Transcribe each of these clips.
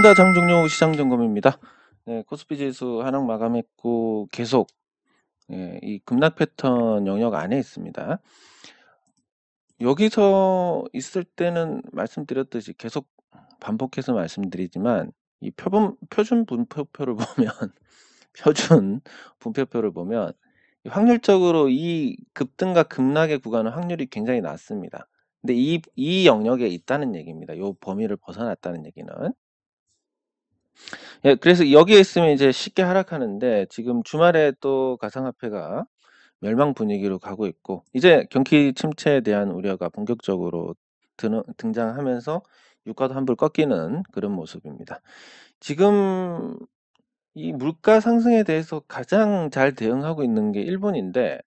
반갑습니다. 장종료 시장점검입니다. 네, 코스피 지수 하락 마감했고 계속 이 급락 패턴 영역 안에 있습니다. 여기서 있을 때는 말씀드렸듯이 계속 반복해서 말씀드리지만 이 표준 분포표를 보면 표준 분포표를 보면 확률적으로 이 급등과 급락의 구간은 확률이 굉장히 낮습니다. 근데 이 영역에 있다는 얘기입니다. 요 범위를 벗어났다는 얘기는. 예, 그래서 여기에 있으면 이제 쉽게 하락하는데 지금 주말에 또 가상화폐가 멸망 분위기로 가고 있고 이제 경기 침체에 대한 우려가 본격적으로 등장하면서 유가도 한불 꺾이는 그런 모습입니다. 지금 이 물가 상승에 대해서 가장 잘 대응하고 있는 게 일본인데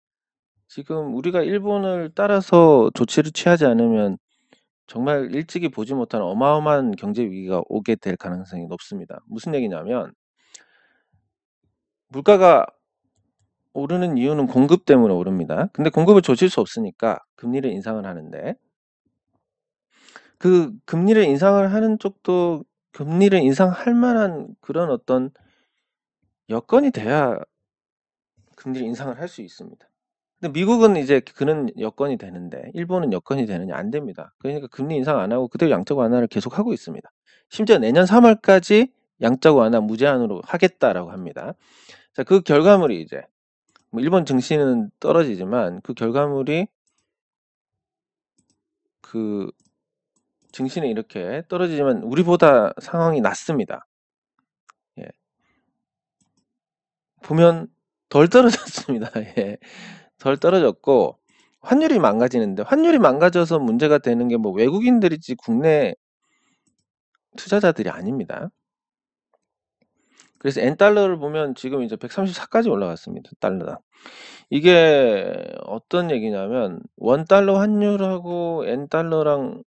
지금 우리가 일본을 따라서 조치를 취하지 않으면 정말 일찍이 보지 못한 어마어마한 경제 위기가 오게 될 가능성이 높습니다. 무슨 얘기냐면 물가가 오르는 이유는 공급 때문에 오릅니다. 근데 공급을 조질 수 없으니까 금리를 인상을 하는데 그 금리를 인상을 하는 쪽도 금리를 인상할 만한 그런 어떤 여건이 돼야 금리를 인상을 할 수 있습니다. 근데 미국은 이제 그런 여건이 되는데 일본은 여건이 되느냐 안 됩니다. 그러니까 금리 인상 안 하고 그대로 양적 완화를 계속하고 있습니다. 심지어 내년 3월까지 양적 완화 무제한으로 하겠다라고 합니다. 자, 그 결과물이 이제 뭐 일본 증시는 떨어지지만 그 결과물이 그 증시는 이렇게 떨어지지만 우리보다 상황이 낮습니다. 예. 보면 덜 떨어졌습니다. 예. 덜 떨어졌고 환율이 망가지는데 환율이 망가져서 문제가 되는 게 뭐 외국인들이지 국내 투자자들이 아닙니다. 그래서 엔달러를 보면 지금 이제 134까지 올라갔습니다. 달러당. 이게 어떤 얘기냐면 원달러 환율하고 엔달러랑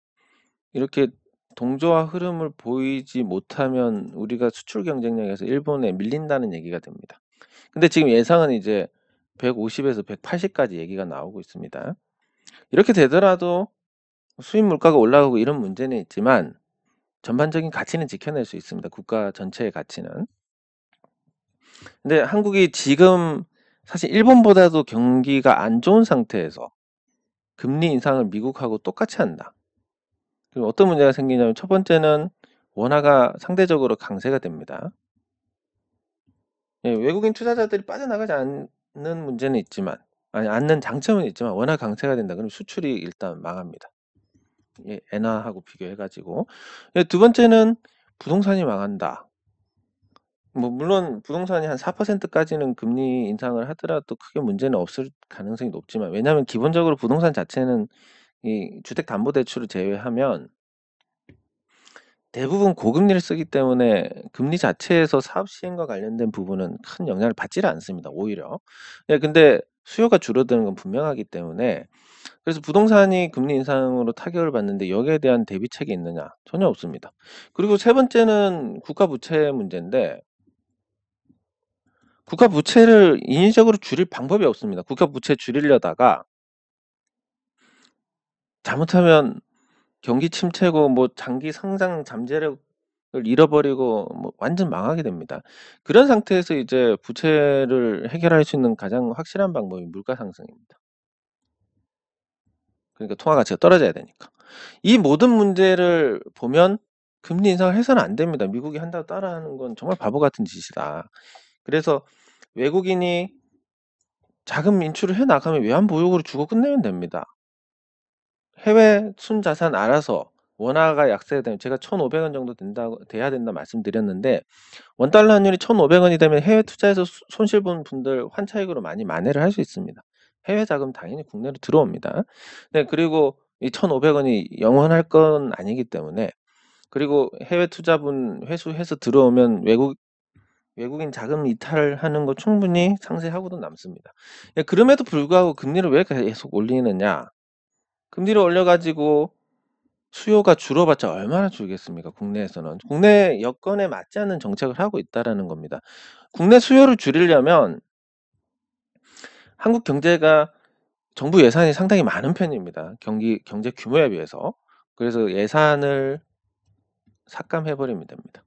이렇게 동조화 흐름을 보이지 못하면 우리가 수출 경쟁력에서 일본에 밀린다는 얘기가 됩니다. 근데 지금 예상은 이제 150에서 180까지 얘기가 나오고 있습니다. 이렇게 되더라도 수입 물가가 올라가고 이런 문제는 있지만 전반적인 가치는 지켜낼 수 있습니다. 국가 전체의 가치는. 근데 한국이 지금 사실 일본보다도 경기가 안 좋은 상태에서 금리 인상을 미국하고 똑같이 한다. 그럼 어떤 문제가 생기냐면 첫 번째는 원화가 상대적으로 강세가 됩니다. 예, 외국인 투자자들이 빠져나가지 않는 문제는 있지만 않는 장점은 있지만 원화 강세가 된다. 그럼 수출이 일단 망합니다. 예, 엔화하고 비교해 가지고. 예, 두 번째는 부동산이 망한다. 뭐 물론 부동산이 한 4%까지는 금리 인상을 하더라도 크게 문제는 없을 가능성이 높지만 왜냐하면 기본적으로 부동산 자체는 이 주택담보대출을 제외하면 대부분 고금리를 쓰기 때문에 금리 자체에서 사업 시행과 관련된 부분은 큰 영향을 받지를 않습니다. 오히려. 예, 근데 수요가 줄어드는 건 분명하기 때문에 그래서 부동산이 금리 인상으로 타격을 받는데 여기에 대한 대비책이 있느냐? 전혀 없습니다. 그리고 세 번째는 국가 부채 문제인데 국가 부채를 인위적으로 줄일 방법이 없습니다. 국가 부채 줄이려다가 잘못하면 경기 침체고 뭐 장기 성장 잠재력을 잃어버리고 뭐 완전 망하게 됩니다. 그런 상태에서 이제 부채를 해결할 수 있는 가장 확실한 방법이 물가 상승입니다. 그러니까 통화 가치가 떨어져야 되니까. 이 모든 문제를 보면 금리 인상을 해서는 안 됩니다. 미국이 한다고 따라하는 건 정말 바보 같은 짓이다. 그래서 외국인이 자금 인출을 해 나가면 외환 보유고를 주고 끝내면 됩니다. 해외 순자산 알아서 원화가 약세되면 제가 1,500원 정도 돼야 된다 말씀드렸는데 원달러 환율이 1,500원이 되면 해외 투자해서 손실 본 분들 환차익으로 많이 만회를 할 수 있습니다. 해외 자금 당연히 국내로 들어옵니다. 네, 그리고 이 1,500원이 영원할 건 아니기 때문에 그리고 해외 투자분 회수해서 들어오면 외국인 자금 이탈하는 거 충분히 상쇄하고도 남습니다. 예, 그럼에도 불구하고 금리를 왜 계속 올리느냐? 금리를 올려가지고 수요가 줄어봤자 얼마나 줄겠습니까? 국내에서는. 국내 여건에 맞지 않는 정책을 하고 있다라는 겁니다. 국내 수요를 줄이려면 한국 경제가 정부 예산이 상당히 많은 편입니다. 경제 규모에 비해서. 그래서 예산을 삭감해 버리면 됩니다.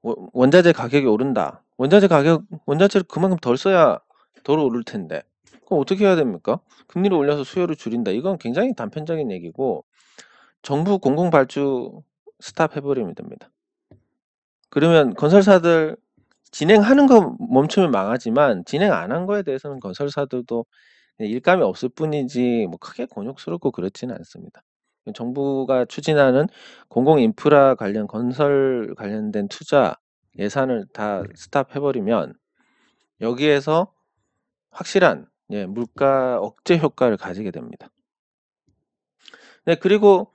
원자재 가격이 오른다. 원자재를 그만큼 덜 써야 덜 오를 텐데. 그럼 어떻게 해야 됩니까? 금리를 올려서 수요를 줄인다. 이건 굉장히 단편적인 얘기고 정부 공공 발주 스탑해 버리면 됩니다. 그러면 건설사들 진행하는 거 멈추면 망하지만 진행 안 한 거에 대해서는 건설사들도 그냥 일감이 없을 뿐이지 뭐 크게 곤욕스럽고 그렇지는 않습니다. 정부가 추진하는 공공 인프라 관련 건설 관련된 투자 예산을 다 스탑해 버리면 여기에서 확실한 물가 억제 효과를 가지게 됩니다. 네, 그리고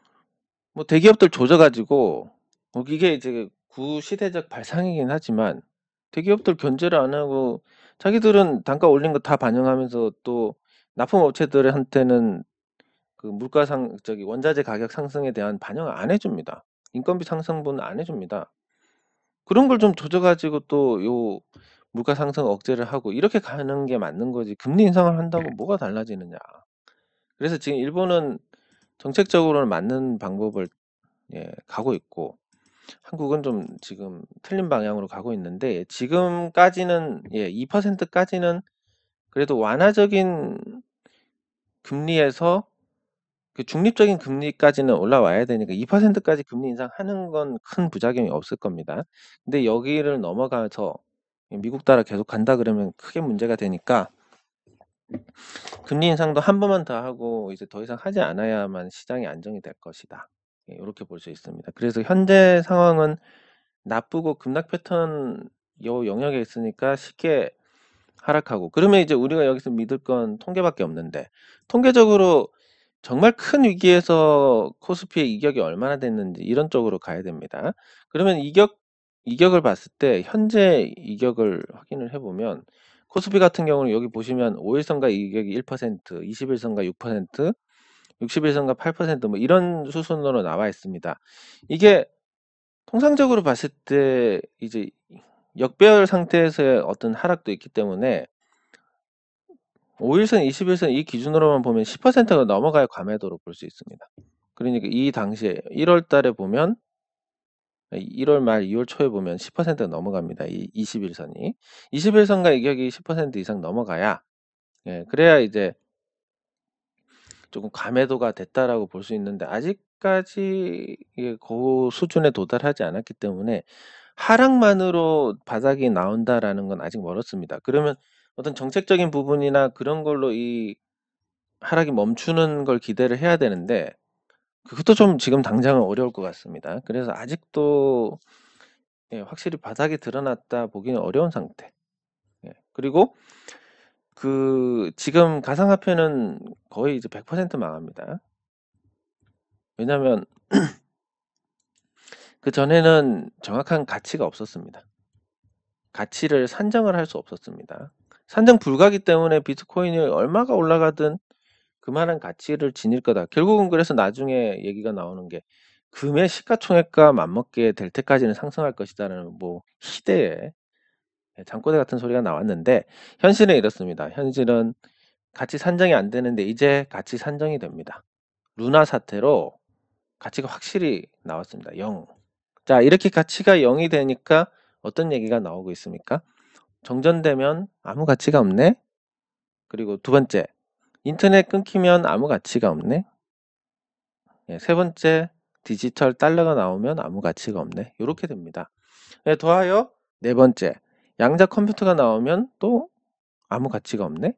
뭐 대기업들 조져 가지고 이게 이제 구시대적 발상이긴 하지만 대기업들 견제를 안 하고 자기들은 단가 올린 거 다 반영하면서 또 납품업체들한테는 그 원자재 가격 상승에 대한 반영을 안 해줍니다. 인건비 상승분은 안 해줍니다. 그런 걸 좀 조져 가지고 또 요 물가 상승 억제를 하고 이렇게 가는 게 맞는 거지 금리 인상을 한다고 뭐가 달라지느냐. 그래서 지금 일본은 정책적으로는 맞는 방법을 가고 있고 한국은 좀 지금 틀린 방향으로 가고 있는데 지금까지는 2%까지는 그래도 완화적인 금리에서 그 중립적인 금리까지는 올라와야 되니까 2%까지 금리 인상하는 건 큰 부작용이 없을 겁니다. 근데 여기를 넘어가서 미국 따라 계속 간다 그러면 크게 문제가 되니까 금리 인상도 한 번만 더 하고 이제 더 이상 하지 않아야만 시장이 안정이 될 것이다. 이렇게 볼 수 있습니다. 그래서 현재 상황은 나쁘고 급락 패턴 요 영역에 있으니까 쉽게 하락하고 그러면 이제 우리가 여기서 믿을 건 통계밖에 없는데 통계적으로 정말 큰 위기에서 코스피의 이격이 얼마나 됐는지 이런 쪽으로 가야 됩니다. 그러면 이격을 봤을 때 현재 이격을 확인을 해보면 코스피 같은 경우는 여기 보시면 5일선과 이격이 1%, 20일선과 6%, 60일선과 8%뭐 이런 수순으로 나와 있습니다. 이게 통상적으로 봤을 때 이제 역배열 상태에서의 어떤 하락도 있기 때문에 5일선, 20일선 이 기준으로만 보면 10%가 넘어가야 과매도로 볼 수 있습니다. 그러니까 이 당시에 1월 달에 보면 1월 말 2월 초에 보면 10%가 넘어갑니다. 이 21선이. 21선과 이격이 10% 이상 넘어가야 그래야 이제 조금 과매도가 됐다라고 볼 수 있는데 아직까지 그 수준에 도달하지 않았기 때문에 하락만으로 바닥이 나온다라는 건 아직 멀었습니다. 그러면 어떤 정책적인 부분이나 그런 걸로 이 하락이 멈추는 걸 기대를 해야 되는데 그것도 좀 지금 당장은 어려울 것 같습니다. 그래서 아직도 확실히 바닥이 드러났다 보기는 어려운 상태. 그리고 그 지금 가상화폐는 거의 이제 100% 망합니다. 왜냐하면 그 전에는 정확한 가치가 없었습니다. 가치를 산정을 할 수 없었습니다. 산정 불가기 때문에 비트코인이 얼마가 올라가든 그만한 가치를 지닐 거다. 결국은 그래서 나중에 얘기가 나오는 게 금의 시가총액과 맞먹게 될 때까지는 상승할 것이다라는 뭐 희대의 잠꼬대 같은 소리가 나왔는데 현실은 이렇습니다. 현실은 가치 산정이 안 되는데 이제 가치 산정이 됩니다. 루나 사태로 가치가 확실히 나왔습니다. 0. 자, 이렇게 가치가 0이 되니까 어떤 얘기가 나오고 있습니까? 정전되면 아무 가치가 없네. 그리고 두 번째, 인터넷 끊기면 아무 가치가 없네. 세 번째, 디지털 달러가 나오면 아무 가치가 없네. 이렇게 됩니다. 더하여 네 번째, 양자 컴퓨터가 나오면 또 아무 가치가 없네.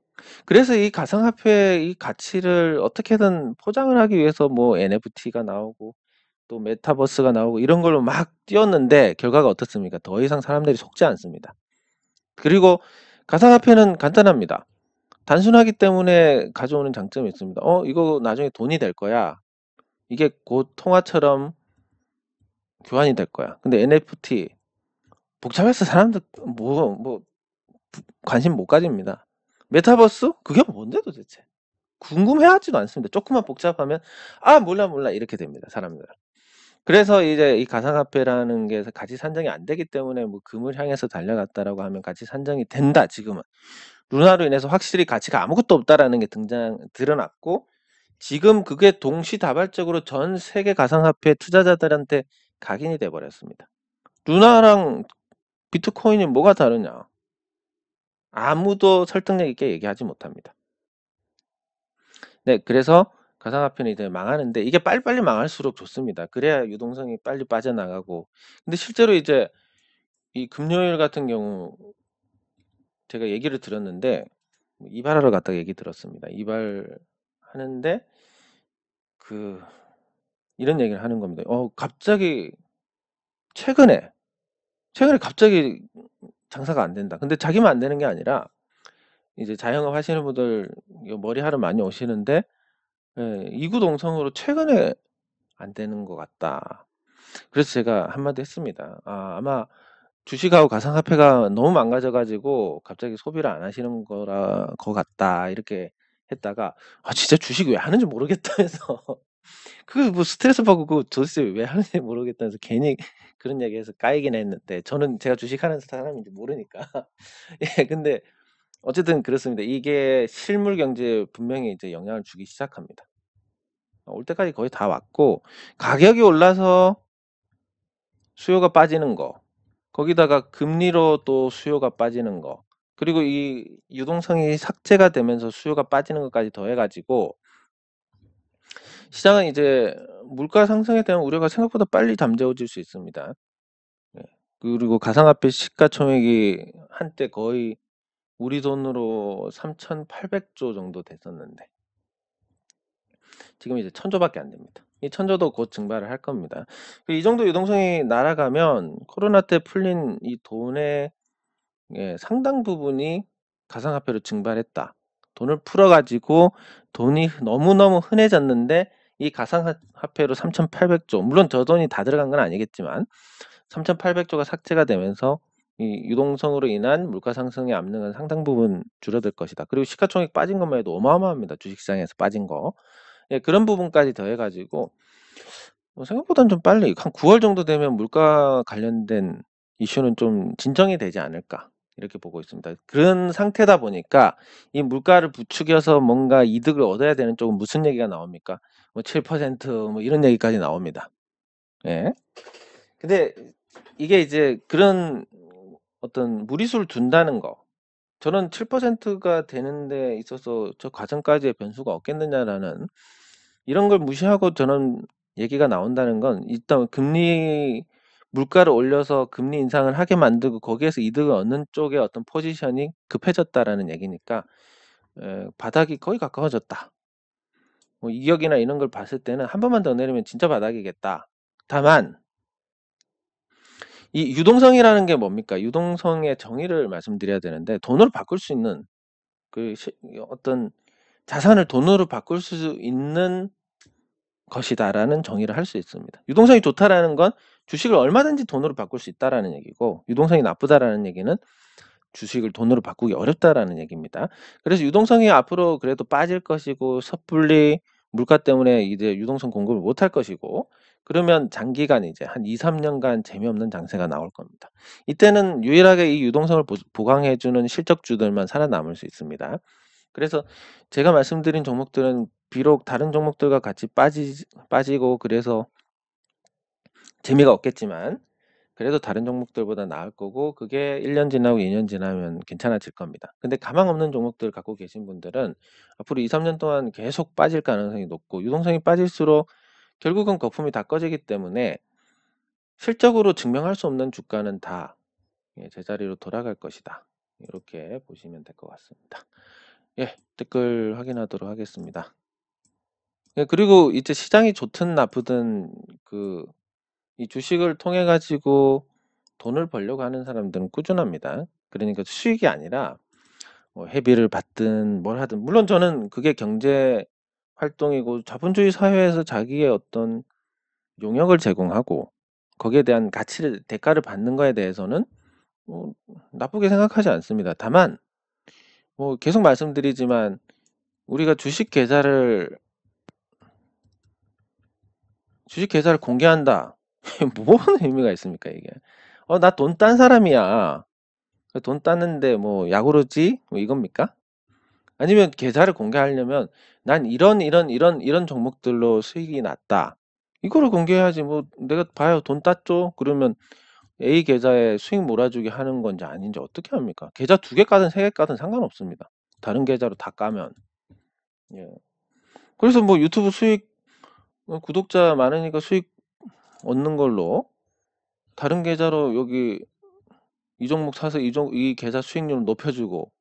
그래서 이 가상화폐의 이 가치를 어떻게든 포장을 하기 위해서 뭐 NFT가 나오고 또 메타버스가 나오고 이런 걸로 막 뛰었는데 결과가 어떻습니까? 더 이상 사람들이 속지 않습니다. 그리고 가상화폐는 간단합니다. 단순하기 때문에 가져오는 장점이 있습니다. 이거 나중에 돈이 될 거야. 이게 곧 통화처럼 교환이 될 거야. 근데 NFT 복잡해서 사람들 뭐 관심 못 가집니다. 메타버스? 그게 뭔데 도대체? 궁금해하지도 않습니다. 조금만 복잡하면 몰라 이렇게 됩니다. 사람들. 그래서 이제 이 가상화폐라는 게 가치 산정이 안 되기 때문에 뭐 금을 향해서 달려갔다라고 하면 가치 산정이 된다. 지금은 루나로 인해서 확실히 가치가 아무것도 없다라는 게 드러났고 지금 그게 동시다발적으로 전 세계 가상화폐 투자자들한테 각인이 돼 버렸습니다. 루나랑 비트코인이 뭐가 다르냐? 아무도 설득력 있게 얘기하지 못합니다. 네, 그래서 가상화폐는 이제 망하는데 이게 빨리빨리 망할수록 좋습니다. 그래야 유동성이 빨리 빠져나가고. 근데 실제로 이제 이 금요일 같은 경우 제가 얘기를 들었는데 이발하러 갔다가 얘기 들었습니다. 이발하는데 그 이런 얘기를 하는 겁니다. 갑자기 최근에 갑자기 장사가 안 된다. 근데 자기만 안 되는 게 아니라 이제 자영업 하시는 분들 머리하러 많이 오시는데 이구동성으로 최근에 안 되는 것 같다. 그래서 제가 한마디 했습니다. 아마 주식하고 가상화폐가 너무 망가져가지고 갑자기 소비를 안 하시는 것 같다. 이렇게 했다가 진짜 주식 왜 하는지 모르겠다 해서 그 뭐 스트레스 받고 그 도대체 왜 하는지 모르겠다 해서 괜히 그런 얘기해서 까이긴 했는데 저는 제가 주식하는 사람인지 모르니까. 예, 근데 어쨌든 그렇습니다. 이게 실물 경제에 분명히 이제 영향을 주기 시작합니다. 올 때까지 거의 다 왔고 가격이 올라서 수요가 빠지는 거, 거기다가 금리로 또 수요가 빠지는 거, 그리고 이 유동성이 삭제가 되면서 수요가 빠지는 것까지 더해가지고 시장은 이제 물가 상승에 대한 우려가 생각보다 빨리 잠재워질 수 있습니다. 예. 그리고 가상화폐 시가총액이 한때 거의 우리 돈으로 3,800조 정도 됐었는데 지금 이제 1,000조밖에 안 됩니다. 이 1,000조도 곧 증발을 할 겁니다. 이 정도 유동성이 날아가면 코로나 때 풀린 이 돈의 상당 부분이 가상화폐로 증발했다. 돈을 풀어가지고 돈이 너무너무 흔해졌는데 이 가상화폐로 3,800조, 물론 저 돈이 다 들어간 건 아니겠지만 3,800조가 삭제가 되면서 이 유동성으로 인한 물가 상승의 압력은 상당 부분 줄어들 것이다. 그리고 시가총액 빠진 것만 해도 어마어마합니다. 주식시장에서 빠진 거. 그런 부분까지 더해가지고 생각보다는 좀 빨리 한 9월 정도 되면 물가 관련된 이슈는 좀 진정이 되지 않을까 이렇게 보고 있습니다. 그런 상태다 보니까 이 물가를 부추겨서 뭔가 이득을 얻어야 되는 쪽은 무슨 얘기가 나옵니까? 뭐 7% 이런 얘기까지 나옵니다. 예. 근데 이게 이제 그런 어떤 무리수를 둔다는 거. 저는 7%가 되는 데 있어서 저 과정까지의 변수가 없겠느냐라는 이런 걸 무시하고 저는 얘기가 나온다는 건 일단 물가를 올려서 금리 인상을 하게 만들고 거기에서 이득을 얻는 쪽의 어떤 포지션이 급해졌다라는 얘기니까 바닥이 거의 가까워졌다. 뭐 이격이나 이런 걸 봤을 때는 한 번만 더 내리면 진짜 바닥이겠다. 다만 이 유동성이라는 게 뭡니까? 유동성의 정의를 말씀드려야 되는데 돈으로 바꿀 수 있는 어떤 자산을 돈으로 바꿀 수 있는 것이다라는 정의를 할 수 있습니다. 유동성이 좋다라는 건 주식을 얼마든지 돈으로 바꿀 수 있다라는 얘기고 유동성이 나쁘다라는 얘기는 주식을 돈으로 바꾸기 어렵다라는 얘기입니다. 그래서 유동성이 앞으로 그래도 빠질 것이고 섣불리 물가 때문에 이제 유동성 공급을 못할 것이고 그러면 장기간 이제 한 2-3년간 재미없는 장세가 나올 겁니다. 이때는 유일하게 이 유동성을 보강해주는 실적주들만 살아남을 수 있습니다. 그래서 제가 말씀드린 종목들은 비록 다른 종목들과 같이 빠지고 그래서 재미가 없겠지만 그래도 다른 종목들보다 나을 거고 그게 1년 지나고 2년 지나면 괜찮아질 겁니다. 근데 가망 없는 종목들 갖고 계신 분들은 앞으로 2-3년 동안 계속 빠질 가능성이 높고 유동성이 빠질수록 결국은 거품이 다 꺼지기 때문에 실적으로 증명할 수 없는 주가는 다 제자리로 돌아갈 것이다. 이렇게 보시면 될 것 같습니다. 댓글 확인하도록 하겠습니다. 그리고 이제 시장이 좋든 나쁘든 이 주식을 통해 가지고 돈을 벌려고 하는 사람들은 꾸준합니다. 그러니까 수익이 아니라 회비를 받든 뭘 하든 물론 저는 그게 경제 활동이고 자본주의 사회에서 자기의 어떤 용역을 제공하고 거기에 대한 대가를 받는 거에 대해서는 나쁘게 생각하지 않습니다. 다만 계속 말씀드리지만 우리가 주식 계좌를 공개한다. 뭐하는 의미가 있습니까 이게? 나 돈 딴 사람이야. 돈 땄는데 뭐 야구르지? 뭐 이겁니까? 아니면 계좌를 공개하려면 난 이런 종목들로 수익이 났다. 이거를 공개해야지. 뭐 내가 봐요 돈 땄죠? 그러면 A 계좌에 수익 몰아주기 하는 건지 아닌지 어떻게 합니까? 계좌 2개 까든 3개 까든 상관없습니다. 다른 계좌로 다 까면. 예. 그래서 뭐 유튜브 수익 구독자 많으니까 수익 얻는 걸로 다른 계좌로 여기 이 종목 사서 이 계좌 수익률 높여주고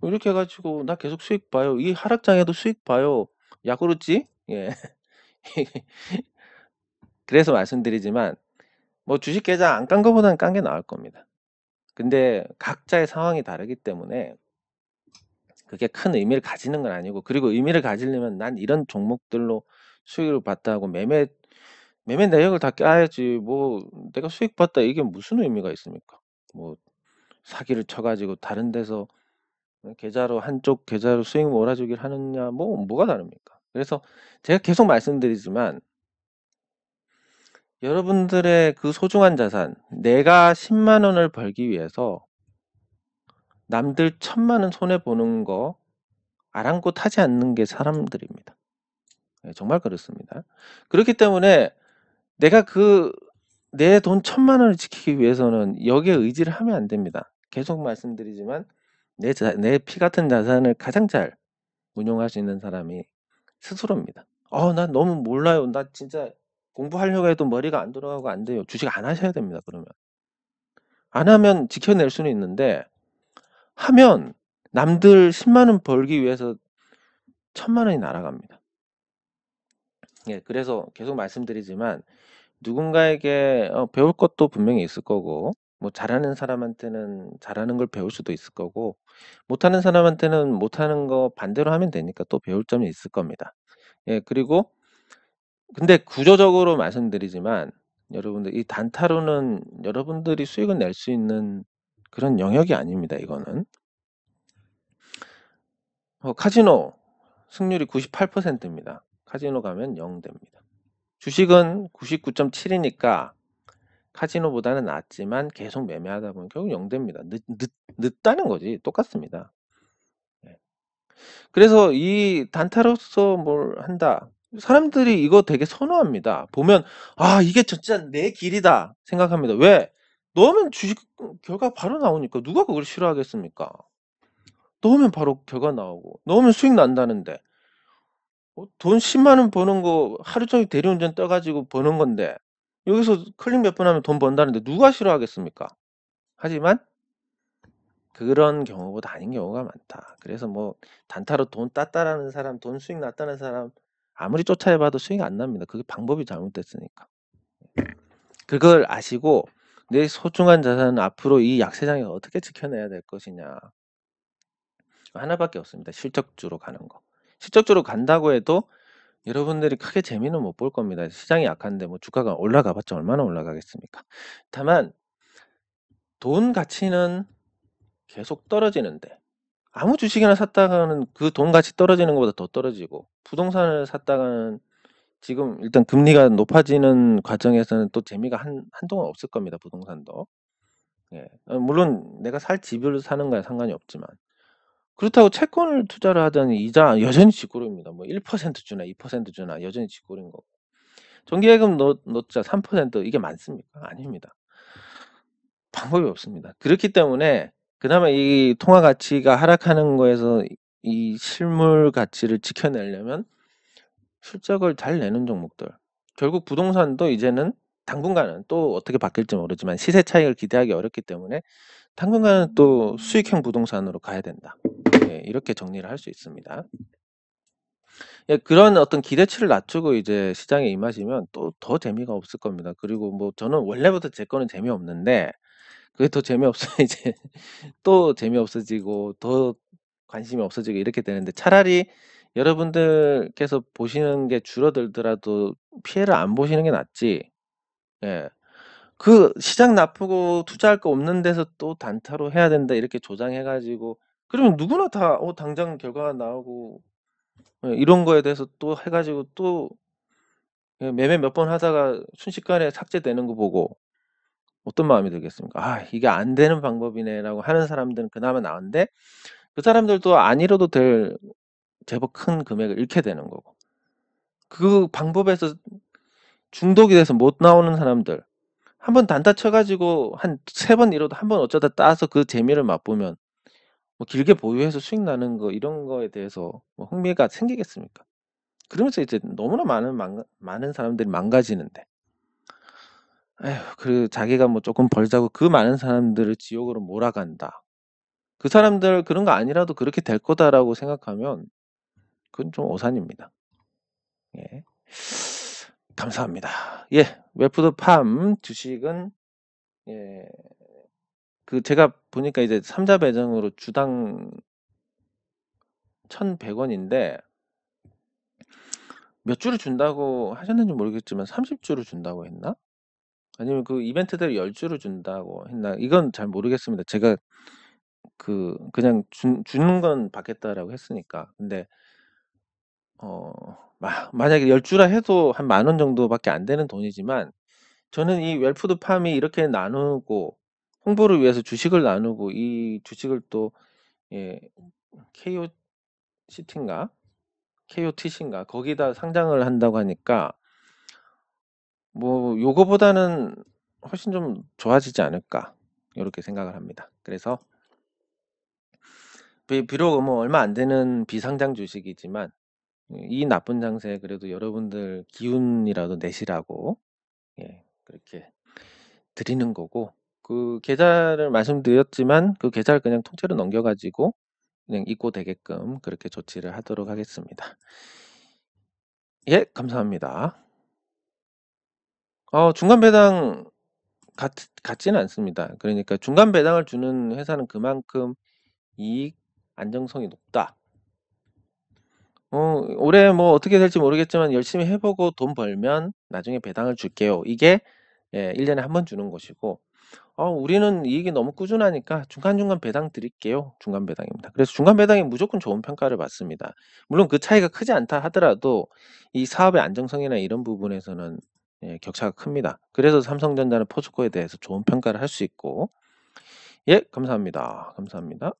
이렇게 해가지고 나 계속 수익 봐요. 이 하락장에도 수익 봐요. 야구르지? 예. 그래서 말씀드리지만 뭐 주식 계좌 안 깐 거보다는 깐 게 나을 겁니다. 근데 각자의 상황이 다르기 때문에 그게 큰 의미를 가지는 건 아니고, 그리고 의미를 가지려면 난 이런 종목들로 수익을 봤다고 매매 내역을 다 까야지 뭐 내가 수익 봤다 이게 무슨 의미가 있습니까? 뭐 사기를 쳐가지고 다른 데서 계좌로 한쪽 계좌로 수익 몰아주기를 하느냐 뭐가 다릅니까? 그래서 제가 계속 말씀드리지만 여러분들의 그 소중한 자산, 내가 10만 원을 벌기 위해서 남들 1000만 원 손해 보는 거 아랑곳하지 않는 게 사람들입니다. 네, 정말 그렇습니다. 그렇기 때문에 내가 내 돈 1000만 원을 지키기 위해서는 여기에 의지를 하면 안 됩니다. 계속 말씀드리지만 내 피 같은 자산을 가장 잘 운용할 수 있는 사람이 스스로입니다. 난 너무 몰라요. 나 진짜 공부하려고 해도 머리가 안 돌아가고 안 돼요. 주식 안 하셔야 됩니다. 그러면 안 하면 지켜낼 수는 있는데 하면 남들 10만 원 벌기 위해서 1000만 원이 날아갑니다. 예, 그래서 계속 말씀드리지만 누군가에게 배울 것도 분명히 있을 거고, 뭐 잘하는 사람한테는 잘하는 걸 배울 수도 있을 거고, 못하는 사람한테는 못하는 거 반대로 하면 되니까 또 배울 점이 있을 겁니다. 예, 그리고 근데 구조적으로 말씀드리지만 여러분들 이 단타로는 여러분들이 수익을 낼 수 있는 그런 영역이 아닙니다. 이거는 카지노 승률이 98%입니다. 카지노 가면 0 됩니다. 주식은 99.7이니까 카지노보다는 낫지만 계속 매매하다 보면 결국 0 됩니다. 늦다는 거지. 똑같습니다. 예. 그래서 이 단타로서 뭘 한다. 사람들이 이거 되게 선호합니다. 보면 이게 진짜 내 길이다 생각합니다. 왜? 넣으면 주식 결과 바로 나오니까 누가 그걸 싫어하겠습니까? 넣으면 바로 결과 나오고 넣으면 수익 난다는데 돈 10만 원 버는 거 하루 종일 대리운전 떠가지고 버는 건데 여기서 클릭 몇 번 하면 돈 번다는데 누가 싫어하겠습니까? 하지만 그런 경우보다 아닌 경우가 많다. 그래서 뭐 단타로 돈 땄다라는 사람, 돈 수익 났다는 사람 아무리 쫓아해봐도 수익 안 납니다. 그게 방법이 잘못됐으니까. 그걸 아시고 내 소중한 자산은 앞으로 이 약세장에 어떻게 지켜내야 될 것이냐. 하나밖에 없습니다. 실적주로 가는 거. 실적주로 간다고 해도 여러분들이 크게 재미는 못 볼 겁니다. 시장이 약한데 뭐 주가가 올라가봤자 얼마나 올라가겠습니까? 다만 돈 가치는 계속 떨어지는데 아무 주식이나 샀다가는 그 돈 가치 떨어지는 것보다 더 떨어지고 부동산을 샀다가는 지금 일단 금리가 높아지는 과정에서는 또 재미가 한동안 없을 겁니다. 부동산도. 예. 물론 내가 살 집을 사는 거야 상관이 없지만 그렇다고 채권을 투자를 하더니 이자 여전히 쥐꼬리입니다. 뭐 1% 주나 2% 주나 여전히 쥐꼬리인 거고. 정기예금 넣자 3% 이게 많습니까? 아닙니다. 방법이 없습니다. 그렇기 때문에 그나마 이 통화 가치가 하락하는 거에서 이 실물 가치를 지켜내려면 실적을 잘 내는 종목들. 결국 부동산도 이제는 당분간은 또 어떻게 바뀔지 모르지만 시세 차익을 기대하기 어렵기 때문에 당분간은 또 수익형 부동산으로 가야 된다. 예, 이렇게 정리를 할 수 있습니다. 예, 그런 어떤 기대치를 낮추고 이제 시장에 임하시면 또 더 재미가 없을 겁니다. 그리고 뭐 저는 원래부터 제 거는 재미없는데 그게 더 재미없어 이제 또 재미없어지고 더 관심이 없어지고 이렇게 되는데 차라리 여러분들께서 보시는 게 줄어들더라도 피해를 안 보시는 게 낫지. 예. 그 시장 나쁘고 투자할 거 없는 데서 또 단타로 해야 된다 이렇게 조장해 가지고 그러면 누구나 다 당장 결과가 나오고 이런 거에 대해서 또 해 가지고 또 매매 몇 번 하다가 순식간에 삭제되는 거 보고 어떤 마음이 들겠습니까? '이게 안 되는 방법이네.'라고 하는 사람들은 그나마 나은데 그 사람들도 안 잃어도 될 제법 큰 금액을 잃게 되는 거고. 그 방법에서 중독이 돼서 못 나오는 사람들 한번 단타 쳐 가지고 한 3번 잃어도 한 번 어쩌다 따서 그 재미를 맛보면 뭐 길게 보유해서 수익 나는 거 이런 거에 대해서 뭐 흥미가 생기겠습니까? 그러면서 이제 너무나 많은 사람들이 망가지는데 에휴 자기가 뭐 쪼끔 벌자고 그 많은 사람들을 지옥으로 몰아간다. 그 사람들 그런 거 아니라도 '그렇게 될 거다.'라고 생각하면 그건 좀 오산입니다. 예. 감사합니다. 예. 웹푸드팜 주식은 예 제가 보니까 이제 삼자 배정으로 주당 1,100 원인데 몇 주를 준다고 하셨는지 모르겠지만 30 주를 준다고 했나? 아니면 그 이벤트대로 10 주를 준다고 했나? 이건 잘 모르겠습니다. 제가 그냥 주는 건 받겠다라고 했으니까. 근데 어 만약에 10 주라 해도 한 10,000원 정도밖에 안 되는 돈이지만 저는 이 웰푸드팜이 이렇게 나누고 홍보를 위해서 주식을 나누고 이 주식을 또 예 KOCT인가? KOTC인가? 거기다 상장을 한다고 하니까 뭐 요거보다는 훨씬 좀 좋아지지 않을까 요렇게 생각을 합니다. 그래서 비록 뭐 얼마 안 되는 비상장 주식이지만 이 나쁜 장세에 그래도 여러분들 기운이라도 내시라고 그렇게 드리는 거고 그 계좌를 말씀드렸지만 그 계좌를 그냥 통째로 넘겨 가지고 그냥 입고되게끔 그렇게 조치를 하도록 하겠습니다. 예 감사합니다. 중간 배당 같지는 않습니다. 그러니까 중간 배당을 주는 회사는 그만큼 이익 안정성이 높다. 올해 뭐 어떻게 될지 모르겠지만 열심히 해 보고 돈 벌면 나중에 배당을 줄게요. 이게 1 년에 한 번 주는 것이고 우리는 이익이 너무 꾸준하니까 중간중간 배당 드릴게요. 중간 배당입니다. 그래서 중간 배당이 무조건 좋은 평가를 받습니다. 물론 그 차이가 크지 않다 하더라도 이 사업의 안정성이나 이런 부분에서는 격차가 큽니다. 그래서 삼성전자는 포스코에 대해서 좋은 평가를 할 수 있고 예 감사합니다. 감사합니다.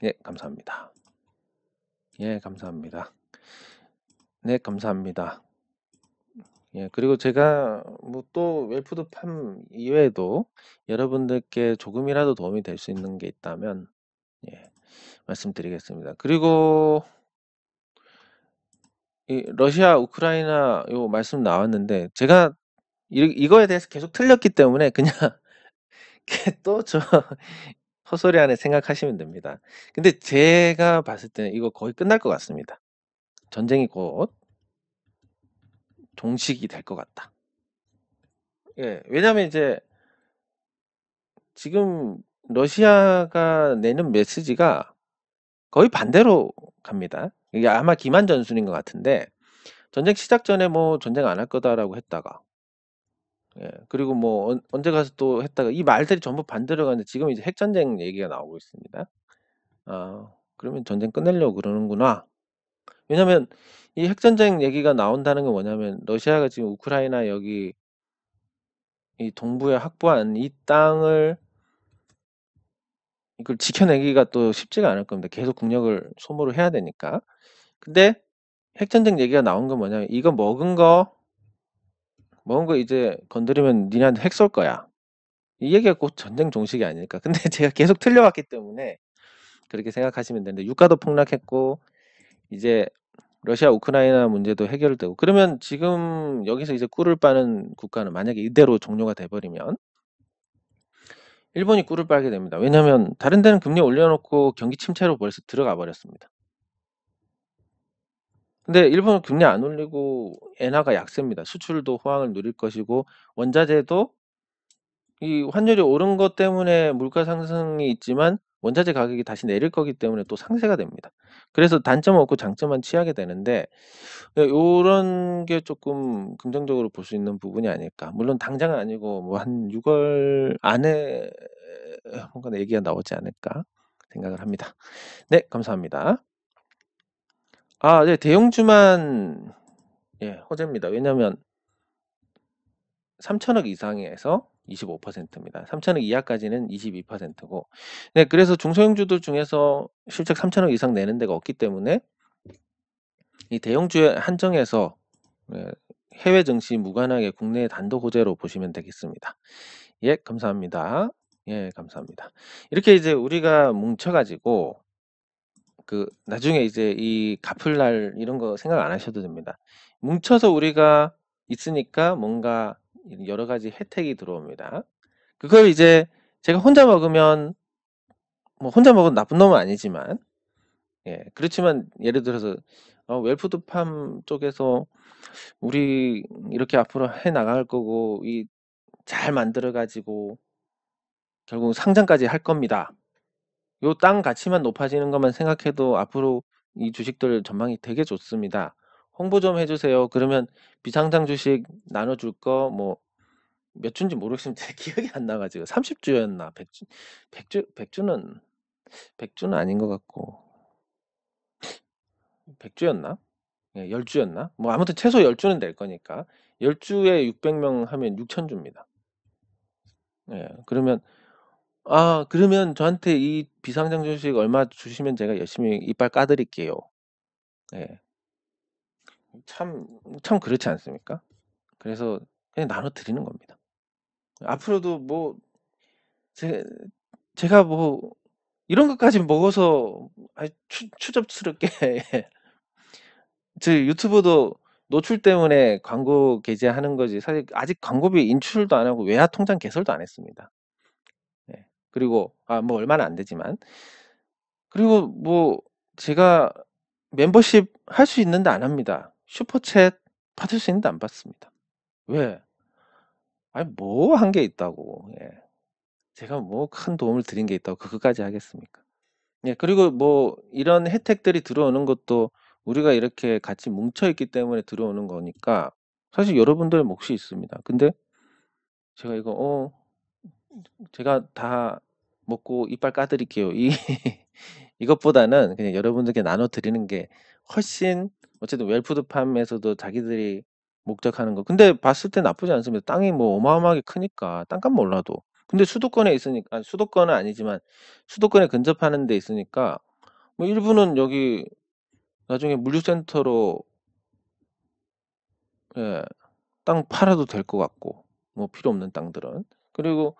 예 감사합니다. 예 감사합니다. 네 감사합니다. 예 그리고 제가 뭐 또 웰푸드팜 이외에도 여러분들께 조금이라도 도움이 될 수 있는 게 있다면 예 말씀드리겠습니다. 그리고 이 러시아 우크라이나 요 말씀 나왔는데 제가 이거에 대해서 계속 틀렸기 때문에 그냥 또 헛소리 안에 생각하시면 됩니다. 근데 제가 봤을 때는 이거 거의 끝날 것 같습니다. 전쟁이 곧 종식이 될 것 같다. 예. 왜냐하면 이제 지금 러시아가 내는 메시지가 거의 반대로 갑니다. 이게 아마 기만 전술인 것 같은데 전쟁 시작 전에 뭐 "전쟁 안 할 거다."라고 했다가 그리고 뭐 언제 가서 또 했다가 이 말들이 전부 반대로 가는데 지금 이제 핵전쟁 얘기가 나오고 있습니다. 아 그러면 '전쟁 끝내려고 그러는구나.' 왜냐면 이 핵전쟁 얘기가 나온다는 건 뭐냐면 러시아가 지금 우크라이나 여기 이 동부에 확보한 이 땅을 이걸 지켜내기가 또 쉽지가 않을 겁니다. 계속 국력을 소모를 해야 되니까. 근데 핵전쟁 얘기가 나온 건 뭐냐면 "이거 먹은 거 이제 건드리면 니네한테 핵 쏠 거야." 이 얘기가 곧 전쟁 종식이 아닐까. 근데 제가 계속 틀려 왔기 때문에 그렇게 생각하시면 되는데 유가도 폭락했고 이제 러시아 우크라이나 문제도 해결되고 그러면 지금 여기서 이제 꿀을 빠는 국가는 만약에 이대로 종료가 돼 버리면 일본이 꿀을 빨게 됩니다. 왜냐하면 다른 데는 금리 올려 놓고 경기 침체로 벌써 들어가 버렸습니다. 근데 일본은 금리 안 올리고 엔화가 약세입니다. 수출도 호황을 누릴 것이고 원자재도 이 환율이 오른 것 때문에 물가 상승이 있지만 원자재 가격이 다시 내릴 거기 때문에 또 상쇄가 됩니다. 그래서 단점은 없고 장점만 취하게 되는데 요런 게 쪼끔 긍정적으로 볼 수 있는 부분이 아닐까. 물론 당장은 아니고 뭐 한 6월 안에 뭔가 얘기가 나오지 않을까 생각을 합니다. 네 감사합니다. 네 대형주만 호재입니다. 왜냐면 3,000억 이상에서 25%입니다. 3,000억 이하까지는 22%고 네 그래서 중소형주들 중에서 실적 3,000억 이상 내는 데가 없기 때문에 이 대형주에 한정해서 예 해외 증시 무관하게 국내 단독 호재로 보시면 되겠습니다. 예, 감사합니다. 예, 감사합니다. 이렇게 이제 우리가 뭉쳐 가지고 나중에 이제 이 갚을 날 이런 거 생각 안 하셔도 됩니다. 뭉쳐서 우리가 있으니까 뭔가 여러 가지 혜택이 들어옵니다. 그걸 이제 제가 혼자 먹으면 뭐 혼자 먹은 나쁜 놈은 아니지만 예, 그렇지만 예를 들어서 웰푸드팜 쪽에서 우리 이렇게 앞으로 해 나갈 거고 이 잘 만들어 가지고 결국 상장까지 할 겁니다. 요 땅 가치만 높아지는 것만 생각해도 앞으로 이 주식들 전망이 되게 좋습니다. 홍보 좀 해주세요. 그러면 비상장 주식 나눠줄 거 뭐 몇 주인지 모르겠으면 제 기억이 안 나가지고 30주였나 100주는 아닌 것 같고 100주였나? 예, 10주였나? 뭐 아무튼 최소 10주는 될 거니까 10주에 600명 하면 6,000주입니다. 예, 그러면 저한테 이 비상장 주식 얼마 주시면 제가 열심히 이빨 까드릴게요. 예. 참 그렇지 않습니까? 그래서 그냥 나눠 드리는 겁니다. 앞으로도 뭐 제가 뭐 이런 것까지 먹어서 추접스럽게 저 유튜브도 노출 때문에 광고 게재하는 거지 사실 아직 광고비 인출도 안 하고 외화 통장 개설도 안 했습니다. 예. 그리고 뭐 얼마는 안 되지만 그리고 뭐 제가 멤버십 할 수 있는데 안 합니다. 슈퍼챗 받을 수 있는데 안 받습니다. 왜? 아니 뭐 한 게 있다고. 예. 제가 뭐 큰 도움을 드린 게 있다고 그거까지 하겠습니까? 예. 그리고 뭐 이런 혜택들이 들어오는 것도 우리가 이렇게 같이 뭉쳐 있기 때문에 들어오는 거니까 사실 여러분들의 몫이 있습니다. 근데 제가 이거 제가 다 먹고 이빨 까드릴게요. 이것보다는 그냥 여러분들께 나눠 드리는 게 훨씬 어쨌든 웰푸드팜에서도 자기들이 목적하는 거. 근데 봤을 때 나쁘지 않습니다. 땅이 뭐 어마어마하게 크니까 땅값 몰라도. 근데 수도권에 있으니까 수도권은 아니지만 수도권에 근접하는 데 있으니까 뭐 일부는 여기 나중에 물류센터로 예, 땅 팔아도 될 것 같고 뭐 필요 없는 땅들은 그리고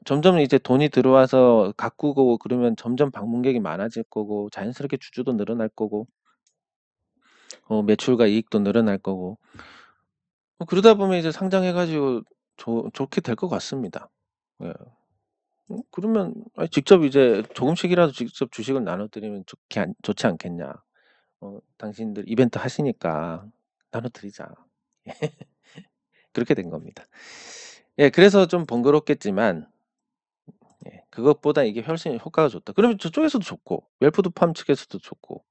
점점 이제 돈이 들어와서 가꾸고 그러면 점점 방문객이 많아질 거고 자연스럽게 주주도 늘어날 거고 매출과 이익도 늘어날 거고 그러다 보면 이제 상장해 가지고 좋게 될 것 같습니다. 예. 그러면 직접 이제 조금씩이라도 직접 주식을 나눠 드리면 좋지 않겠냐. 당신들 이벤트 하시니까 나눠 드리자. 그렇게 된 겁니다. 예, 그래서 좀 번거롭겠지만 예, 그것보다 이게 훨씬 효과가 좋다. 그러면 저쪽에서도 좋고 웰푸드팜 측에서도 좋고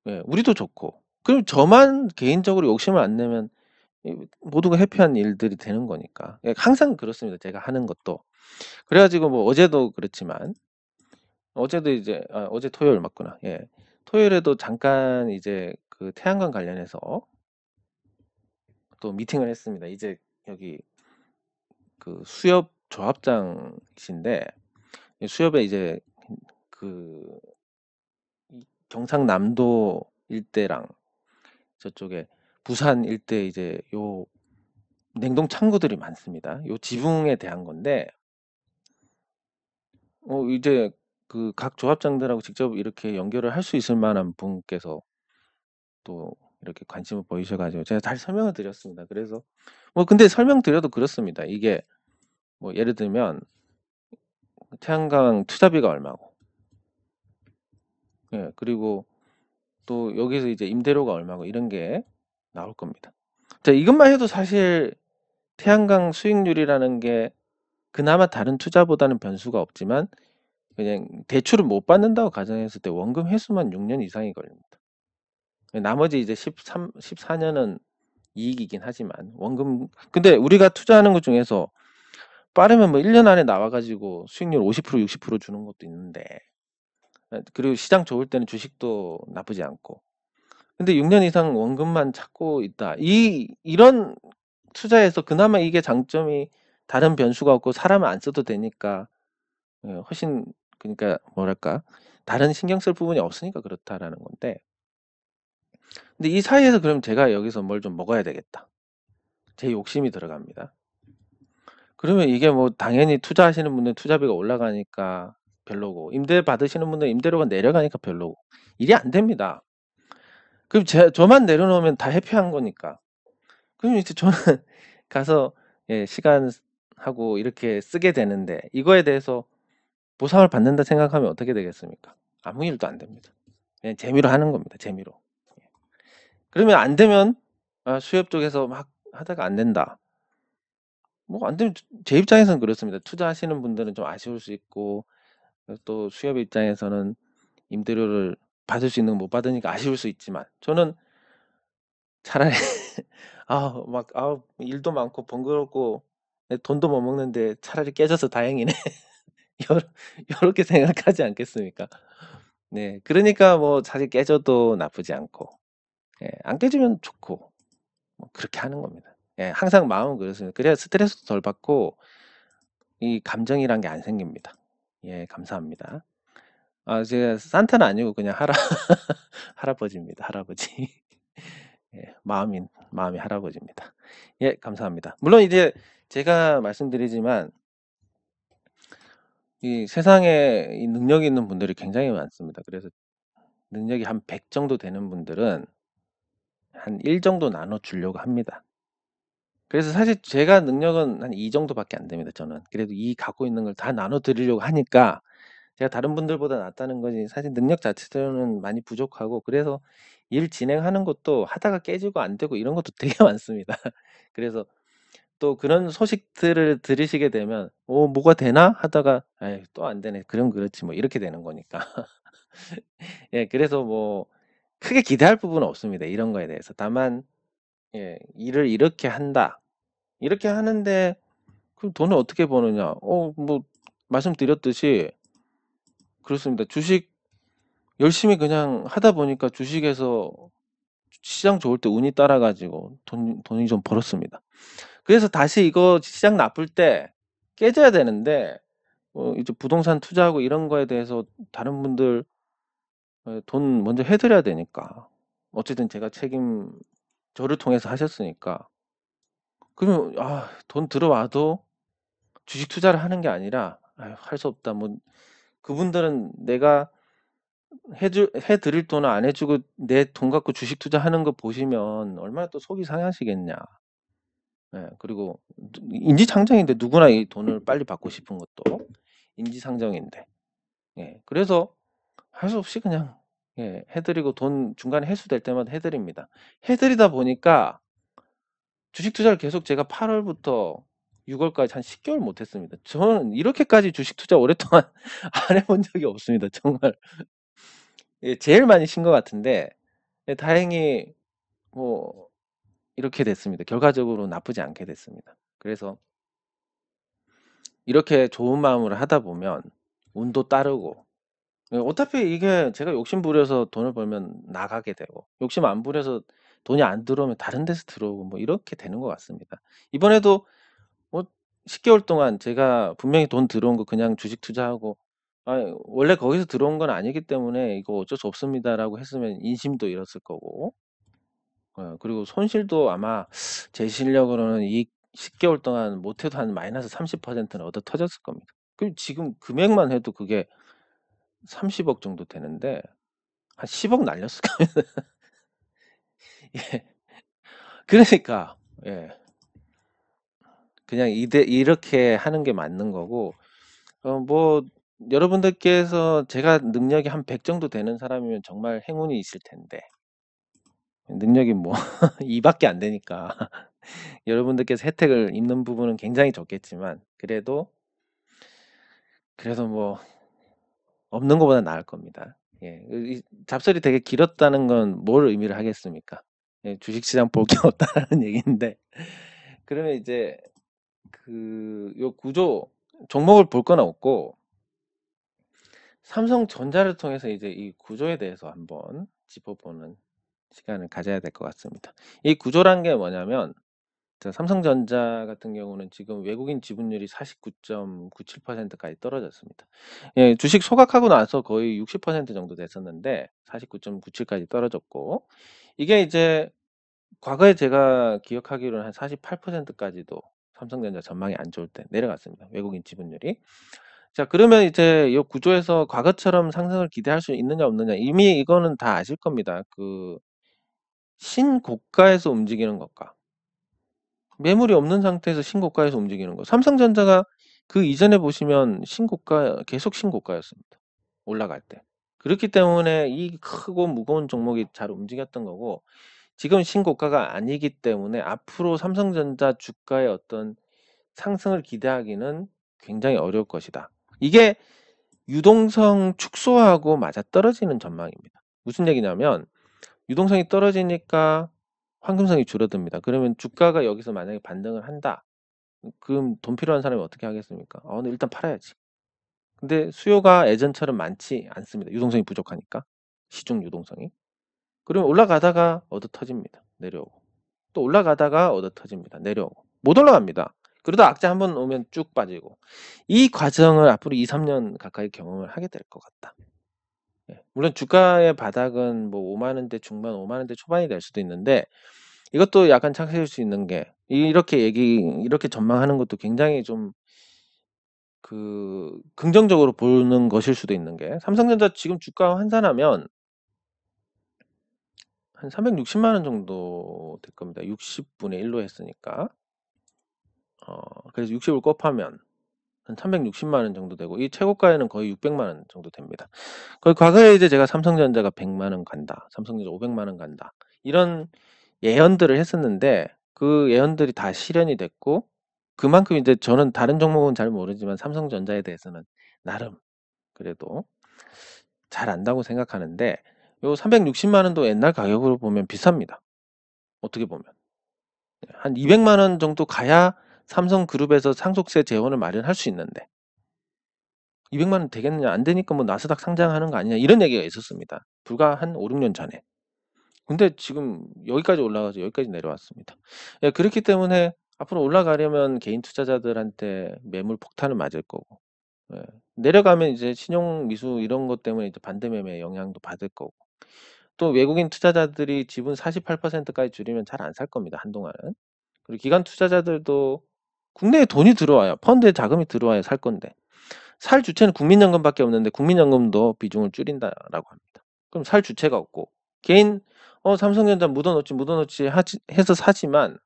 예, 우리도 좋고 그럼 저만 개인적으로 욕심을 안 내면 모두가 해피한 일들이 되는 거니까. 예, 항상 그렇습니다. 제가 하는 것도. 그래 가지고 뭐 어제도 그렇지만 어제도 이제 어제 토요일 맞구나. 예. 토요일에도 잠깐 이제 그 태양광 관련해서 또 미팅을 했습니다. 이제 여기 그 수협 조합장이신데 수협에 이제 그 경상남도 일대랑 저쪽에 부산 일대 이제 요 냉동 창고들이 많습니다. 요 지붕에 대한 건데 이제 그 각 조합장들하고 직접 이렇게 연결을 할 수 있을 만한 분께서 또 이렇게 관심을 보이셔 가지고 제가 잘 설명을 드렸습니다. 그래서 뭐 근데 설명드려도 그렇습니다. 이게 뭐 예를 들면 태양광 투자비가 얼마고 예, 그리고 또 여기서 이제 임대료가 얼마고 이런 게 나올 겁니다. 자, 이것만 해도 사실 태양광 수익률이라는 게 그나마 다른 투자보다는 변수가 없지만 그냥 대출을 못 받는다고 가정했을 때 원금 회수만 6년 이상이 걸립니다. 나머지 이제 14년은 이익이긴 하지만 원금 근데 우리가 투자하는 것 중에서 빠르면 뭐 1년 안에 나와 가지고 수익률 50% 60% 주는 것도 있는데 그리고 시장 좋을 때는 주식도 나쁘지 않고 근데 6년 이상 원금만 찾고 있다. 이런 투자에서 그나마 이게 장점이 다른 변수가 없고 사람을 안 써도 되니까 훨씬 그러니까 뭐랄까 다른 신경 쓸 부분이 없으니까 그렇다라는 건데 근데 이 사이에서 그럼 제가 여기서 뭘 좀 먹어야 되겠다. 제 욕심이 들어갑니다. 그러면 이게 뭐 당연히 투자하시는 분들은 투자비가 올라가니까 별로고, 임대 받으시는 분들은 임대료가 내려가니까 별로고, 이게 안 됩니다. 그럼 저만 내려놓으면 다 해피한 거니까. 그럼 이제 저는 가서 예, 시간하고 이렇게 쓰게 되는데, 이거에 대해서 보상을 받는다 생각하면 어떻게 되겠습니까? 아무 일도 안 됩니다. 그냥 재미로 하는 겁니다. 재미로. 그러면 안 되면 수협 쪽에서 막 하다가 안 된다. 뭐 안 되면 제 입장에서는 그렇습니다. 투자하시는 분들은 좀 아쉬울 수 있고, 또 수협 입장에서는 임대료를 받을 수 있는 거 못 받으니까 아쉬울 수 있지만, 저는 차라리 일도 많고 번거롭고 내 돈도 못 먹는데 차라리 깨져서 다행이네. 요렇 요렇게 생각하지 않겠습니까? 네. 그러니까 뭐 사실 깨져도 나쁘지 않고, 예, 안 깨지면 좋고, 뭐 그렇게 하는 겁니다. 예, 항상 마음은 그렇습니다. 그래야 스트레스도 덜 받고 이 감정이란 게 안 생깁니다. 예, 감사합니다. 제가 산타는 아니고 그냥 할아버지입니다. 할아버지. 예, 마음이 할아버지입니다. 예, 감사합니다. 물론 이제 제가 말씀드리지만 이 세상에 이 능력이 있는 분들이 굉장히 많습니다. 그래서 능력이 한 100 정도 되는 분들은 한 1 정도 나눠 주려고 합니다. 그래서 사실 제가 능력은 한 2 정도밖에 안 됩니다, 저는. 그래도 이 갖고 있는 걸 다 나눠 드리려고 하니까 제가 다른 분들보다 낫다는 거지, 사실 능력 자체로는 많이 부족하고, 그래서 일 진행하는 것도 하다가 깨지고 안 되고 이런 것도 되게 많습니다. 그래서 또 그런 소식들을 들으시게 되면 '어 뭐가 되나?' 하다가 '아이 또 안 되네. 그럼 그렇지 뭐.' 이렇게 되는 거니까. 예, 그래서 뭐 크게 기대할 부분은 없습니다, 이런 거에 대해서. 다만 예, '일을 이렇게 한다.' 이렇게 하는데 그럼 돈을 어떻게 버느냐? 뭐 말씀드렸듯이 그렇습니다. 주식 열심히 그냥 하다 보니까 주식에서 시장 좋을 때 운이 따라 가지고 돈이 좀 벌었습니다. 그래서 다시 이거 시장 나쁠 때 깨져야 되는데 이제 부동산 투자하고 이런 거에 대해서 다른 분들 돈 먼저 해 드려야 되니까. 어쨌든 제가 저를 통해서 하셨으니까. 그러면 돈 들어와도 주식 투자를 하는 게 아니라 '아유 할 수 없다.' 뭐 그분들은 내가 해 드릴 돈을 안 해 주고 내 돈 갖고 주식 투자하는 거 보시면 얼마나 또 속이 상하시겠냐. 예. 그리고 인지상정인데 누구나 이 돈을 빨리 받고 싶은 것도 인지상정인데. 예. 그래서 할 수 없이 그냥 예, 해 드리고 돈 중간에 회수될 때마다 해 드립니다. 해 드리다 보니까 주식 투자를 계속 제가 8 월부터 6 월까지 한 10 개월 못 했습니다. 저는 이렇게까지 주식 투자 오랫동안 안 해본 적이 없습니다, 정말. 예, 제일 많이 쉰 것 같은데 예, 다행히 뭐 이렇게 됐습니다. 결과적으로 나쁘지 않게 됐습니다. 그래서 이렇게 좋은 마음으로 하다 보면 운도 따르고, 예, 어차피 이게 제가 욕심 부려서 돈을 벌면 나가게 되고, 욕심 안 부려서 돈이 안 들어오면 다른 데서 들어오고, 뭐 이렇게 되는 것 같습니다. 이번에도 뭐 10 개월 동안 제가 분명히 돈 들어온 거 그냥 주식 투자하고 원래 거기서 들어온 건 아니기 때문에 이거 어쩔 수 없습니다라고 했으면 인심도 잃었을 거고, 그리고 손실도 아마 제 실력으로는 이 10 개월 동안 못 해도 한 마이너스 30%는 얻어 터졌을 겁니다. 그럼 지금 금액만 해도 그게 30억 정도 되는데 한 10억 날렸을 거예요. 예. 그러니까 예. 그냥 이렇게 하는 게 맞는 거고, 뭐 여러분들께서 제가 능력이 한 100 정도 되는 사람이면 정말 행운이 있을 텐데, 능력이 뭐 2 밖에 안 되니까 여러분들께서 혜택을 입는 부분은 굉장히 적겠지만, 그래도 뭐 없는 것보다 나을 겁니다. 예. 이 잡설이 되게 길었다는 건 뭘 의미를 하겠습니까? 예, 주식시장 볼 게 없다라는 얘기인데, 그러면 이제 요 구조 종목을 볼 건 없고 삼성전자를 통해서 이제 이 구조에 대해서 한번 짚어보는 시간을 가져야 될 것 같습니다. 이 구조란 게 뭐냐면 자, 삼성전자 같은 경우는 지금 외국인 지분율이 49.97% 까지 떨어졌습니다. 예, 주식 소각하고 나서 거의 60% 정도 됐었는데 49.97 까지 떨어졌고, 이게 이제 과거에 제가 기억하기로는 한 48% 까지도 삼성전자 전망이 안 좋을 때 내려갔습니다. 외국인 지분율이. 자, 그러면 이제 이 구조에서 과거처럼 상승을 기대할 수 있느냐 없느냐, 이미 이거는 다 아실 겁니다. 그 신고가에서 움직이는 것과 매물이 없는 상태에서 신고가에서 움직이는 거. 삼성전자가 그 이전에 보시면 신고가, 계속 신고가였습니다. 올라갈 때. 그렇기 때문에 이 크고 무거운 종목이 잘 움직였던 거고, 지금 신고가가 아니기 때문에 앞으로 삼성전자 주가의 어떤 상승을 기대하기는 굉장히 어려울 것이다. 이게 유동성 축소하고 맞아떨어지는 전망입니다. 무슨 얘기냐면, 유동성이 떨어지니까 황금성이 줄어듭니다. 그러면 주가가 여기서 만약에 반등을 한다. 그럼 돈 필요한 사람이 어떻게 하겠습니까? 오늘 일단 팔아야지. 근데 수요가 예전처럼 많지 않습니다. 유동성이 부족하니까. 시중 유동성이. 그러면 올라가다가 얻어 터집니다. 내려오고. 또 올라가다가 얻어 터집니다. 내려오고. 못 올라갑니다. 그러다 악재 한번 오면 쭉 빠지고. 이 과정을 앞으로 2, 3년 가까이 경험을 하게 될 것 같다. 예. 물론 주가의 바닥은 뭐 5만 원대 중반, 5만 원대 초반이 될 수도 있는데, 이것도 약간 착각할 수 있는 게, 이렇게 전망하는 것도 굉장히 좀 긍정적으로 보는 것일 수도 있는 게, 삼성전자 지금 주가 환산하면 한 360만 원 정도 될 겁니다. 60분의 1로 했으니까. 그래서 60을 곱하면 한 360만 원 정도 되고, 이 최고가에는 거의 600만 원 정도 됩니다. 거의 과거에 이제 제가 삼성전자가 100만 원 간다, 삼성전자 500만 원 간다, 이런 예언들을 했었는데, 그 예언들이 다 실현이 됐고, 그만큼 이제 저는 다른 종목은 잘 모르지만 삼성전자에 대해서는 나름 그래도 잘 안다고 생각하는데, 요 360만 원도 옛날 가격으로 보면 비쌉니다. 어떻게 보면 한 200만 원 정도 가야 삼성그룹에서 상속세 재원을 마련할 수 있는데, 200만 원 되겠느냐, 안 되니까 뭐 나스닥 상장하는 거 아니냐, 이런 얘기가 있었습니다. 불과 한 5, 6년 전에. 근데 지금 여기까지 올라가서 여기까지 내려왔습니다. 예, 그렇기 때문에 앞으로 올라가려면 개인 투자자들한테 매물 폭탄을 맞을 거고, 예, 내려가면 이제 신용 미수 이런 것 때문에 이제 반대 매매 영향도 받을 거고, 또 외국인 투자자들이 지분 48%까지 줄이면 잘 안 살 겁니다, 한동안은. 그리고 기관 투자자들도 국내에 돈이 들어와요. 펀드에 자금이 들어와야 살 건데, 살 주체는 국민연금밖에 없는데 국민연금도 비중을 줄인다라고 합니다. 그럼 살 주체가 없고, 개인 삼성전자 묻어놓지 해서 사지만,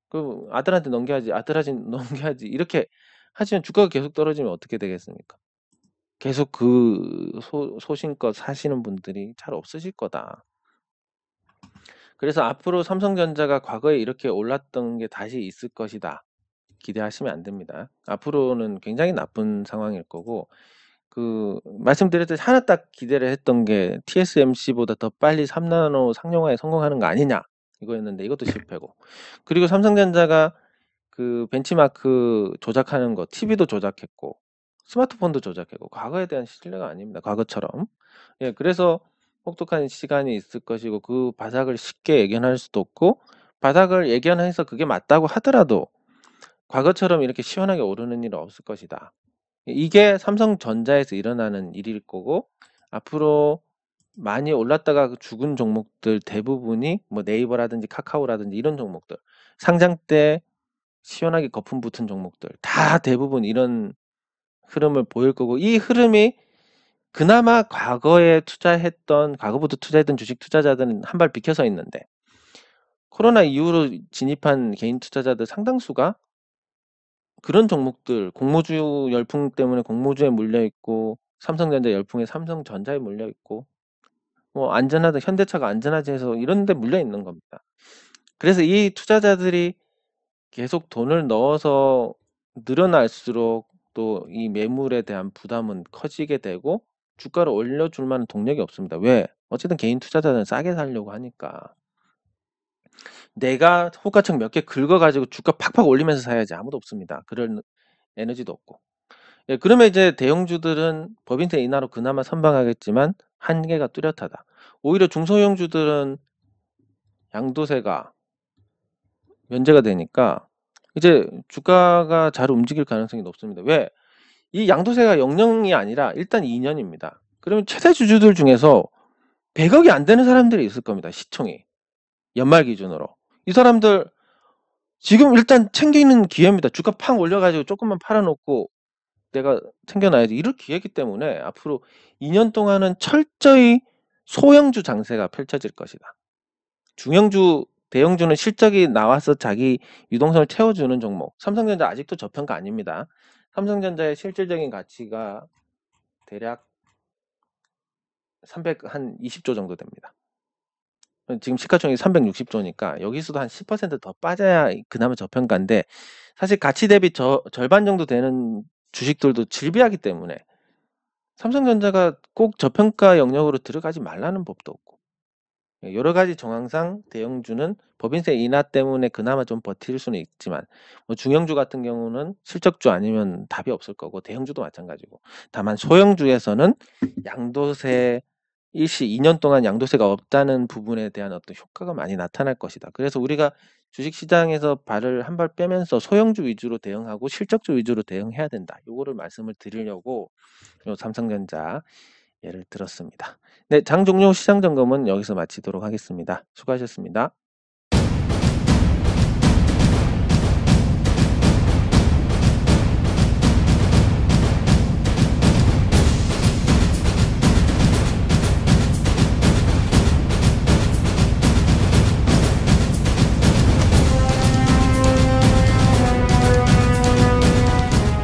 그 아들한테 넘겨야지, 아들한테 넘겨야지, 이렇게 하지만 주가가 계속 떨어지면 어떻게 되겠습니까? 계속 소신껏 사시는 분들이 잘 없으실 거다. 그래서 앞으로 삼성전자가 과거에 이렇게 올랐던 게 다시 있을 것이다, 기대하시면 안 됩니다. 앞으로는 굉장히 나쁜 상황일 거고, 말씀드렸듯이 하나 딱 기대를 했던 게 TSMC보다 더 빨리 3나노 상용화에 성공하는 거 아니냐, 이거였는데 이것도 실패고, 그리고 삼성전자가 그 벤치마크 조작하는 거, TV도 조작했고 스마트폰도 조작했고, 과거에 대한 신뢰가 아닙니다. 과거처럼. 예, 그래서 혹독한 시간이 있을 것이고, 그 바닥을 쉽게 예견할 수도 없고, 바닥을 예견해서 그게 맞다고 하더라도 과거처럼 이렇게 시원하게 오르는 일은 없을 것이다. 이게 삼성전자에서 일어나는 일일 거고, 앞으로 많이 올랐다가 죽은 종목들 대부분이 뭐 네이버라든지 카카오라든지 이런 종목들, 상장 때 시원하게 거품 붙은 종목들 다 대부분 이런 흐름을 보일 거고, 이 흐름이 그나마 과거부터 투자했던 주식 투자자들은 한 발 비켜서 있는데, 코로나 이후로 진입한 개인 투자자들 상당수가 그런 종목들, 공모주 열풍 때문에 공모주에 물려 있고, 삼성전자 열풍에 삼성전자에 물려 있고, 뭐 안전하다, 현대차가 안전하지 해서 이런 데 물려 있는 겁니다. 그래서 이 투자자들이 계속 돈을 넣어서 늘어날수록 또 이 매물에 대한 부담은 커지게 되고, 주가를 올려줄 만한 동력이 없습니다. 왜? 어쨌든 개인 투자자는 싸게 사려고 하니까. 내가 호가창 몇 개 긁어가지고 주가 팍팍 올리면서 사야지, 아무도 없습니다. 그럴 에너지도 없고. 예, 그러면 이제 대형주들은 법인세 인하로 그나마 선방하겠지만 한계가 뚜렷하다. 오히려 중소형주들은 양도세가 면제가 되니까 이제 주가가 잘 움직일 가능성이 높습니다. 왜? 이 양도세가 0이 아니라 일단 2년입니다. 그러면 최대 주주들 중에서 100억이 안 되는 사람들이 있을 겁니다. 시총이. 연말 기준으로. 이 사람들 지금 일단 챙기는 기회입니다. 주가 팍 올려가지고 조금만 팔아놓고 내가 챙겨놔야지. 이럴 기회이기 때문에 앞으로 2년 동안은 철저히 소형주 장세가 펼쳐질 것이다. 중형주, 대형주는 실적이 나와서 자기 유동성을 채워주는 종목. 삼성전자 아직도 저평가 아닙니다. 삼성전자의 실질적인 가치가 대략 320조 정도 됩니다. 지금 시가총액이 360조니까 여기서도 한 10% 더 빠져야 그나마 저평가인데, 사실 가치 대비 절반 정도 되는 주식들도 질비하기 때문에 삼성전자가 꼭 저평가 영역으로 들어가지 말라는 법도 없고, 여러 가지 정황상 대형주는 법인세 인하 때문에 그나마 좀 버틸 수는 있지만, 뭐 중형주 같은 경우는 실적주 아니면 답이 없을 거고, 대형주도 마찬가지고. 다만 소형주에서는 양도세 일시 2년 동안 양도세가 없다는 부분에 대한 어떤 효과가 많이 나타날 것이다. 그래서 우리가 주식시장에서 발을 한 발 빼면서 소형주 위주로 대응하고 실적주 위주로 대응해야 된다. 요거를 말씀을 드리려고 요 삼성전자 예를 들었습니다. 네, 장 종료 시장 점검은 여기서 마치도록 하겠습니다. 수고하셨습니다.